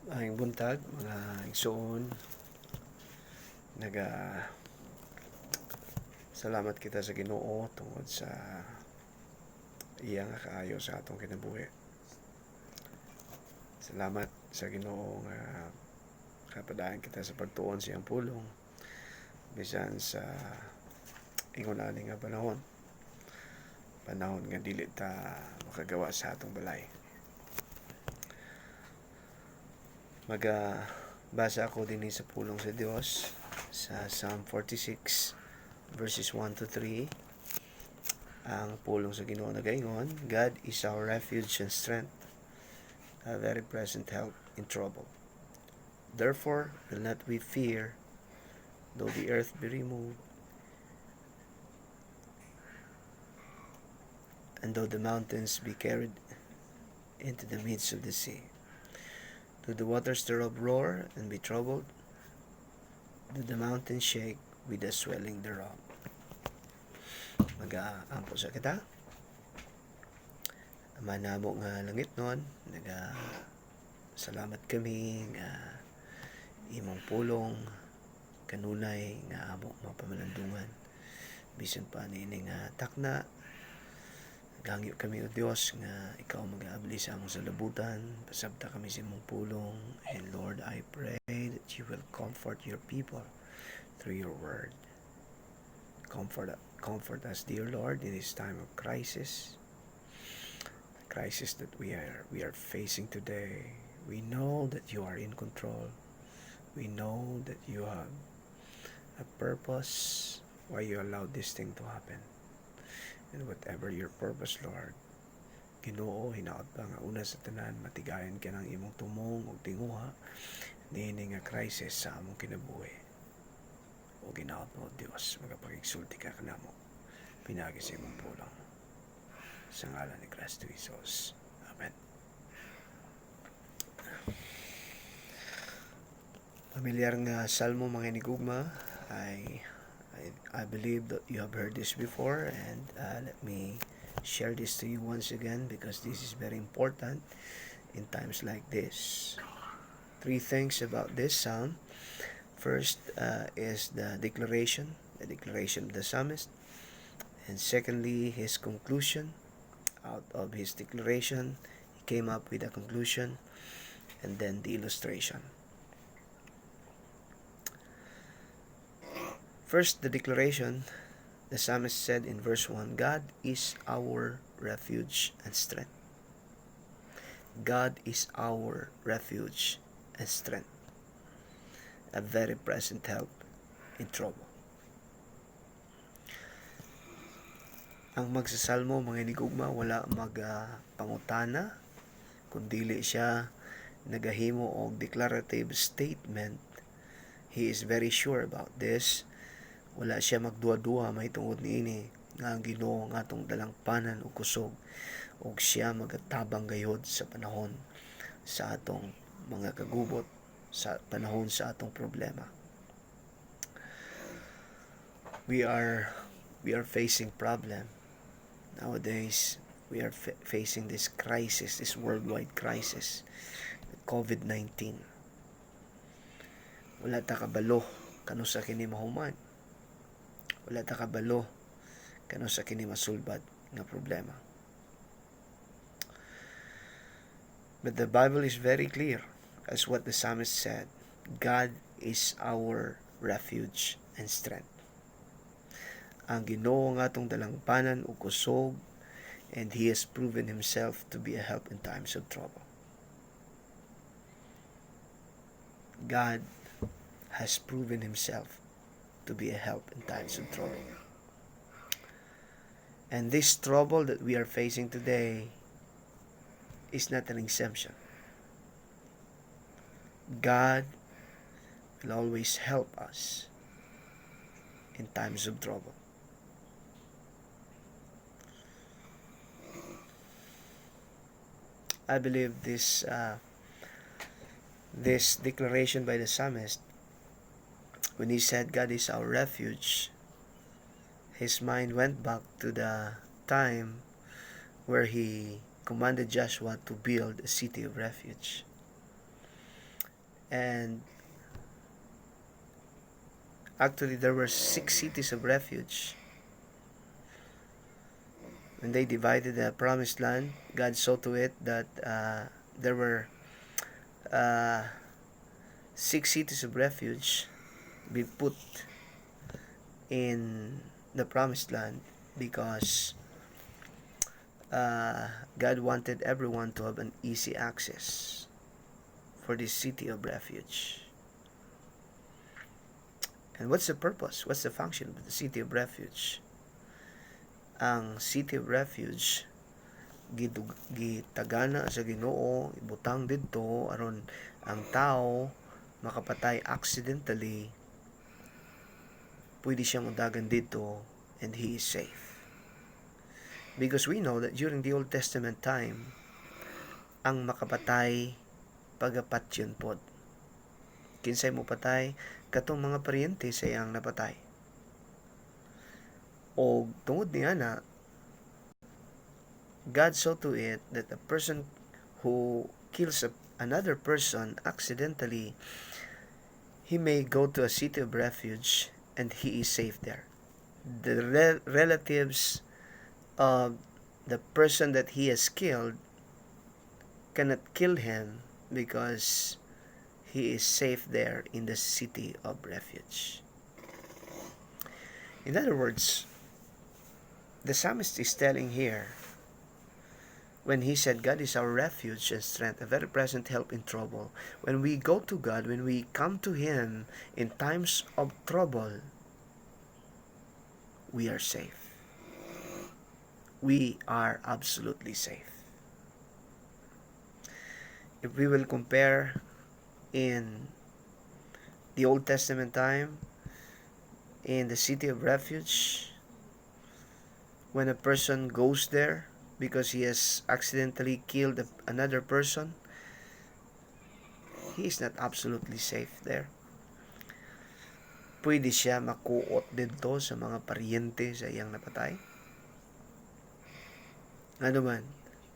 Ang buntag, mga igsoon, naga salamat kita sa Ginoo tungod sa iya nga kaayo sa atong kinabuhi. Salamat sa Ginoo nga kapadaan kita sa pagtuon siyang pulong bisan sa ingon ani nga panahon nga dili ta makagawa sa atong balay. Basa ako dinhi sa pulong sa Dios sa Psalm 46 verses 1 to 3. Ang pulong sa Ginoo nagaingon, God is our refuge and strength, a very present help in trouble. Therefore will not we fear, though the earth be removed, and though the mountains be carried into the midst of the sea. Do the waters thereof roar and be troubled? Do the mountains shake with the swelling thereof? Mag-aampo sa kita. Ama namo nga langit nun, salamat kami nga imong pulong kanunay nga amo mapamalandungan. Bisan pa niini nga takna, gangyo kami o Dios nga ikaw mag-aabli sa among salabutan, pasabta kami sa imong pulong, and Lord, I pray that you will comfort your people through your word. Comfort us, dear Lord, in this time of crisis that we are facing today. We know that you are in control. We know that you have a purpose why you allowed this thing to happen. And whatever your purpose, Lord, Ginoo, hinaot pa nga una sa tanan, matigayan ka ng imong tumong o tinguha, niini nga crisis sa among kinabuhi. O ginaot mo, Diyos, magapagigsulti ka kanamo, pinagi sa imong pulang. Sa ngalan ni Kristo Jesus. Amen. Pamilyar nga salmo mga inigugma, I believe that you have heard this before, and let me share this to you once again because this is very important in times like this. 3 things about this psalm. First is the declaration of the psalmist, and secondly, his conclusion. Out of his declaration, he came up with a conclusion, and then the illustration. First, the declaration. The psalmist said in verse 1, God is our refuge and strength. God is our refuge and strength, a very present help in trouble. Ang magsasalmo, mga inigugma, wala magpangutana, kundili siya nagahimo og declarative statement. He is very sure about this. Wala siya magduwa-duwa may tungod niini nga ang Ginoo nga atong dalangpanan o kusog, og siya magatabang gayod sa panahon sa atong mga kagubot, sa panahon sa atong problema. We are facing problem. Nowadays, we are facing this crisis, this worldwide crisis, COVID-19. Wala ta kabalo kano sa kini mahuman. Wala ta kabalo kano sa kini masulbad nga problema. But the Bible is very clear as what the psalmist said. God is our refuge and strength. Ang Ginoo nga atong dalangpanan ug kusog, and He has proven Himself to be a help in times of trouble. God has proven Himself to be a help in times of trouble. And this trouble that we are facing today is not an exemption. God will always help us in times of trouble. I believe this declaration by the psalmist, when he said God is our refuge, his mind went back to the time where he commanded Joshua to build a city of refuge. And actually, there were 6 cities of refuge. When they divided the promised land, God saw to it that there were uh, 6 cities of refuge be put in the promised land because uh, God wanted everyone to have an easy access for this city of refuge. And what's the purpose? What's the function of the city of refuge? Ang city of refuge gitagana sa Ginoo, ibutang didto aron ang tao makapatay accidentally, pwede siyang undagan dito and he is safe. Because we know that during the Old Testament time, ang makapatay pagapat yun pod. Kinsay mo patay, katong mga paryente sa iyang napatay. O tungod niya na, God saw to it that a person who kills another person accidentally, he may go to a city of refuge and he is safe there. The relatives of the person that he has killed cannot kill him because he is safe there in the city of refuge. In other words, the psalmist is telling here, when he said God is our refuge and strength, a very present help in trouble. When we go to God, when we come to Him in times of trouble, we are safe. We are absolutely safe. If we will compare in the Old Testament time, in the city of refuge, when a person goes there because he has accidentally killed another person, he is not absolutely safe there. Pwede siya makuot dito sa mga paryente sa iyang napatay. Ano man,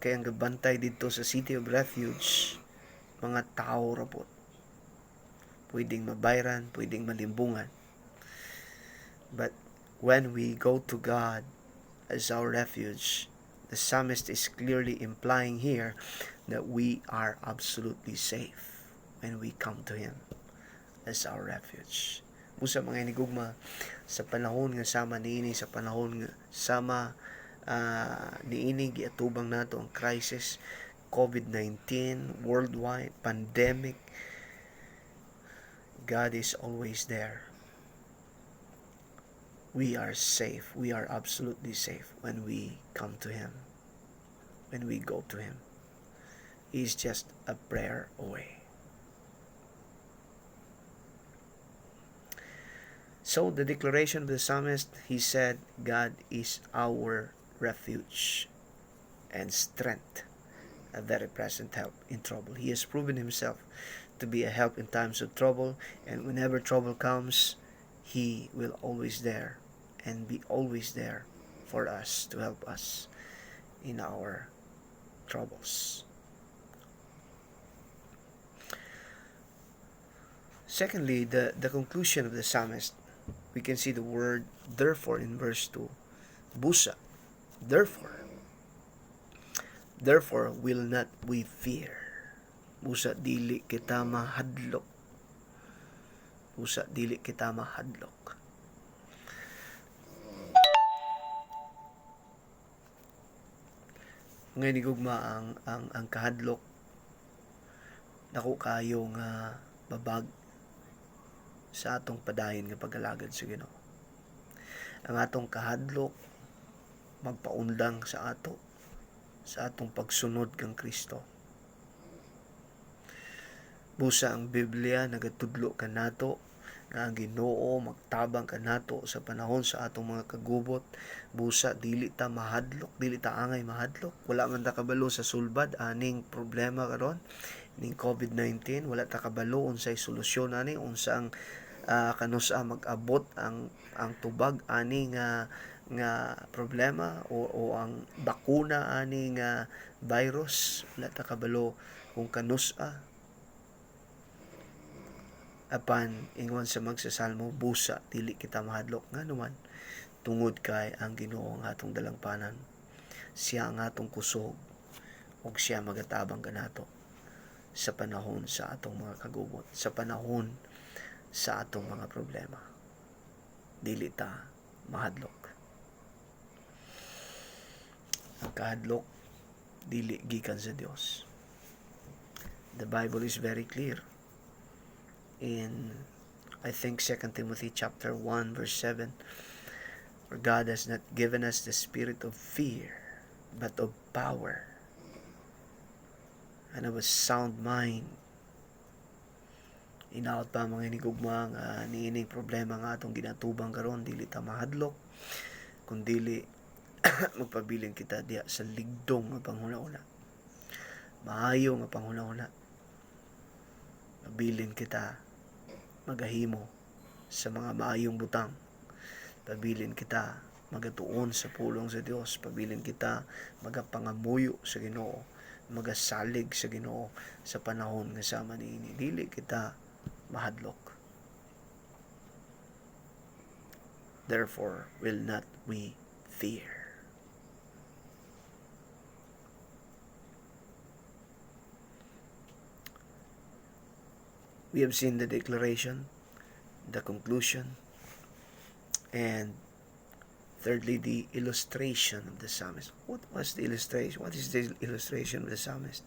kaya ang gabantay dito sa city of refuge, mga tao rapot. Pwedeng mabayran, pwedeng malimbungan. But when we go to God as our refuge, the psalmist is clearly implying here that we are absolutely safe when we come to Him as our refuge. Busa mga inigugma, sa panahon nga sama niini, sa panahon nga sama niini giatubang nato ang crisis, COVID-19, worldwide, pandemic, God is always there. We are safe. We are absolutely safe when we come to Him, when we go to Him. He is just a prayer away. So the declaration of the psalmist, he said, God is our refuge and strength, a very present help in trouble. He has proven Himself to be a help in times of trouble, and whenever trouble comes, He will always there and be always there for us to help us in our troubles. Secondly, the conclusion of the psalmist, we can see the word therefore in verse 2. Busa. Therefore will not we fear. Busa dili kita mahadlok. Busa dili kita mahadlok. Ngayon igugma ang kahadlok dako kayo nga babag sa atong padayon nga pag-alagad sa Ginoo. Ang atong kahadlok magpaundang sa atong pagsunod kang Kristo. Busa ang Biblia nagatudlo kanato nga ang Ginoo magtabang kanato sa panahon sa atong mga kagubot. Busa dili ta mahadlok, dili ta angay mahadlok. Wala man ta kabalo sa sulbad aning problema karon ning COVID-19, wala ta kabalo unsay solusyon ani, unsa ang kanusa mag-abot ang tubag ani nga problema o ang bakuna ani nga virus. Wala ta kabalo kung kanusa. Apan ingon sa magsasalmo, busa dili kita mahadlok nga naman tungod kay ang Ginoo nga atong dalangpanan. Siya ang atong kusog ug siya magatabang kanato sa panahon sa atong mga kagubot, sa panahon sa atong mga problema. Dili ta mahadlok. Ang kahadlok dili gikan sa Dios. The Bible is very clear in, I think, 2 Timothy chapter 1 verse 7, for God has not given us the spirit of fear, but of power and of a sound mind. Inaot pa mga inigugma nga niining problema nga atong ginatubang karon, dili ta mahadlok, kundili magpabiling kita diya sa ligdong nga panghuna-una, maayo nga panghuna-una. Pabilin kita magahimo sa mga maayong butang. Pabilin kita magatuon sa pulong sa Dios. Pabilin kita magapangamuyo sa Ginoo, magasalig sa Ginoo sa panahon nga sama niini. Dili kita mahadlok. Therefore will not we fear. We have seen the declaration, the conclusion, and thirdly, the illustration of the psalmist. What was the illustration? What is the illustration of the psalmist?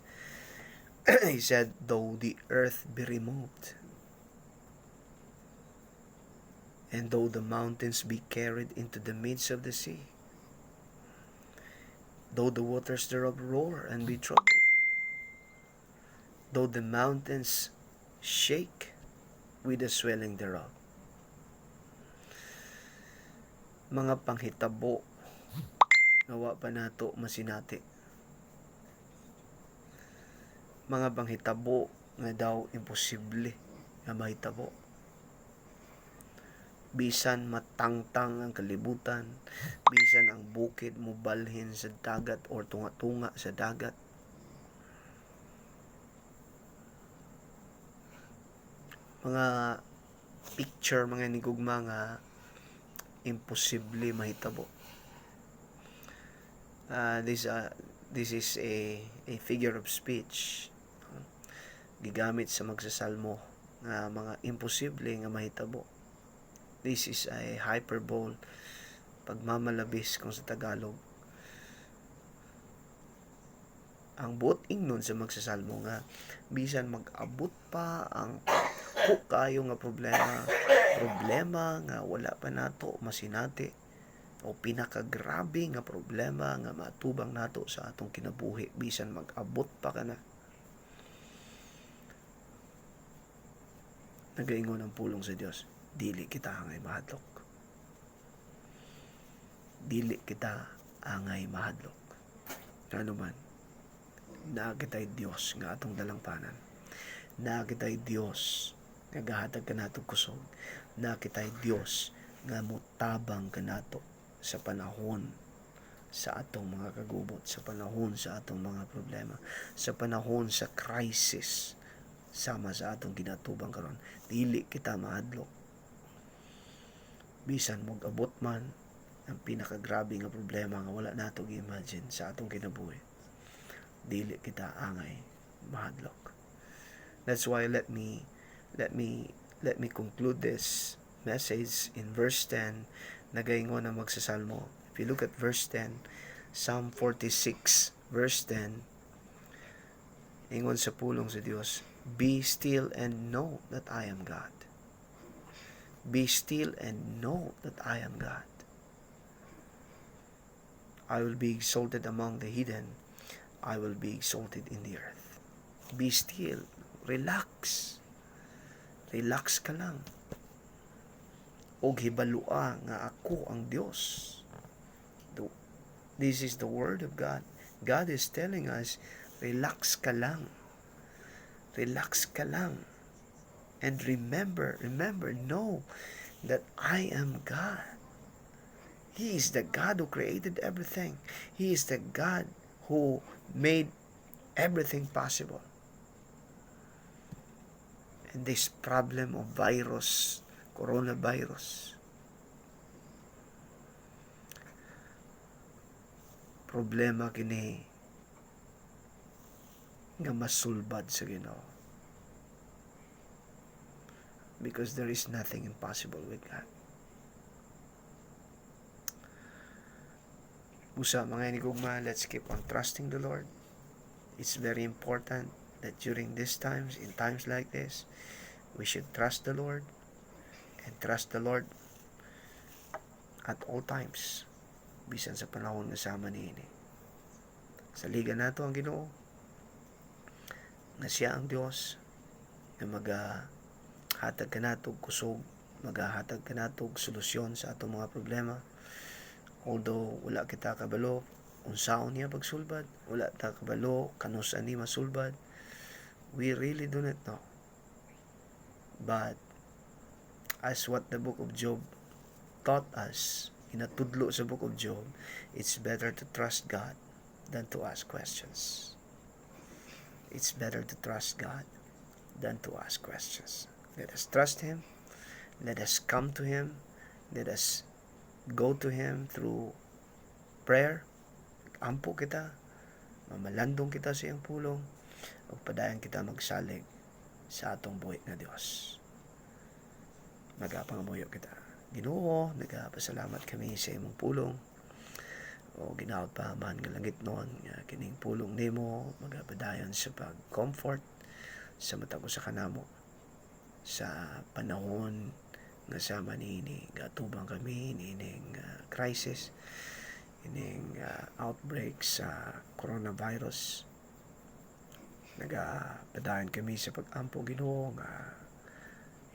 He said, though the earth be removed, and though the mountains be carried into the midst of the sea, though the waters thereof roar and be troubled, though the mountains shake with the swelling thereof. Mga panghitabo nawa pa nato masinati. Mga panghitabo nga daw imposible nga mahitabo. Bisan matangtang ang kalibutan, bisan ang bukid mubalhin sa dagat or tunga-tunga sa dagat, mga picture, mga nigugma nga imposible mahitabo. This is a figure of speech gigamit sa magsasalmo nga mga imposible nga mahitabo. This is a hyperbole, pagmamalabis kung sa Tagalog. Ang buot ingnon sa magsasalmo nga bisan mag-abot pa ang kayo nga problema nga wala pa nato masinati, o pinakagrabe nga problema nga matubang nato sa atong kinabuhi, bisan mag-abot pa kana, nagaingon ang pulong sa Dios, dili kita angay mahadlok. Dili kita angay mahadlok. Ano man, nakitay Dios nga atong dalangpanan. Nakitay Dios nga gahatag kanatong kusog. Nakitay Dios nga mutabang kanato sa panahon sa atong mga kagubot, sa panahon sa atong mga problema, sa panahon sa crisis sama sa atong ginatubang karon. Dili kita mahadlok. Bisan mag-abot man ang pinakagrabe nga problema nga wala nato gi-imagine sa atong kinabuhi, dili kita angay mahadlok. That's why let me conclude this message in verse 10. Nagaingon ang magsasalmo. If you look at verse 10, Psalm 46 verse 10, ingon sa pulong sa Dios, be still and know that I am God. Be still and know that I am God. I will be exalted among the heathen. I will be exalted in the earth. Be still. Relax. Relax ka lang. Og hibalua nga ako ang Dios. This is the word of God. God is telling us, relax ka lang. Relax ka lang. And remember, know that I am God. He is the God who created everything. He is the God who made everything possible. in this problem of virus, coronavirus. Problema kini nga masulbad sa Ginoo. Because there is nothing impossible with God. Busa mga inigugma, let's keep on trusting the Lord. It's very important that during these times, in times like this, we should trust the Lord and trust the Lord at all times. Bisan sa panahon nga sama niini. Sa liga nato ang Ginoo nga siya ang Dios nga magahatag kanatog kusog, magahatag kanatog solusyon sa atong mga problema. Although wala kita kabalo unsaon niya pagsulbad, wala ta kabalo kanus ani masulbad, we really do not know. But as what the book of Job taught us, inatudlo sa book of Job, it's better to trust God than to ask questions. It's better to trust God than to ask questions. Let us trust Him. Let us come to Him. Let us go to Him through prayer. Ampo kita, mamalandong kita sa iyang pulong, o padayon kita magsalig sa atong buhi na Dios. Magapangamuyo kita. Ginoo, nagapasalamat kami sa imong pulong. O ginaot pa man nga langit noon, kining pulong nimo magapadayon sa pag-comfort sa matag usa kanamo sa panahon nga sama niini gatubang kami niining crisis, ining outbreak sa coronavirus. Nagapadayon kami sa pag-ampo Ginoo nga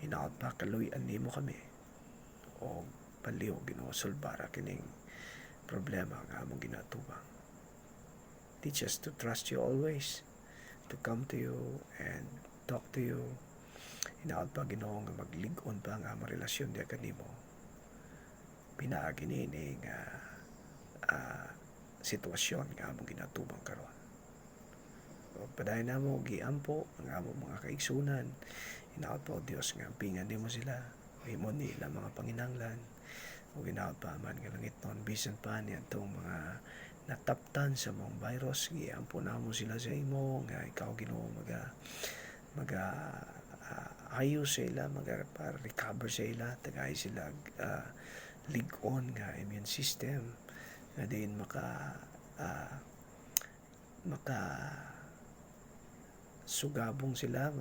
hinaot pa kaluy-an nimo kami o paliw Ginoo sulbara kining problema nga among ginatubang. Teach us to trust you always, to come to you and talk to you. Hinaot pa Ginoo nga maglig-on pa nga among relasyon diya kanimo. Pinaagi niini nga sitwasyon nga among ginatubang karon. O padayon namo giampo ang among mga kaigsunan. Hinaot pa Dios nga pingan nimo sila, himon nila mga panginahanglan. O ginaot pa man nga langit noon bisan pa niya itong mga nataptan sa mga virus, giampo na mo sila sa imo nga ikaw Ginoo ayos sa ila, recover sa ila, tagay sila lig-on nga immune system nga din maka sugabong sila,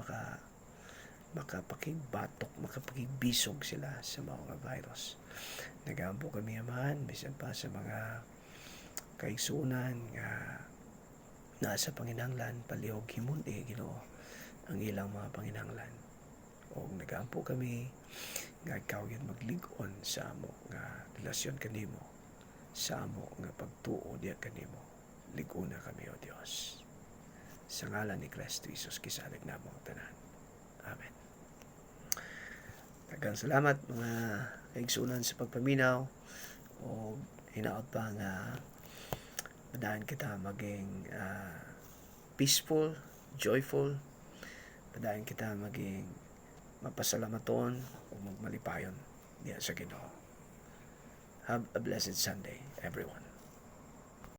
makapakigbatok, makapakigbisog sila sa mga virus. Nagampo kami man, bisan pa sa mga kaigsunan nga nasa panginahanglan, palihog himon Ginoo ang ilang mga panginahanglan. O nagampo kami nga ikaw yun maglig-on sa amo nga relasyon kanimo, sa amo nga pagtuo diya kanimo. Lig-una kami o Dios. Sa ngalan ni Kristo Jesus kisalig namo ang tanan. Amen. Daghang salamat mga kaigsunan sa pagpaminaw o hinaot pa nga padayon kita maging peaceful, joyful, padayon kita maging mapasalamaton o magmalipayon diya sa Ginoo. Have a blessed Sunday, everyone.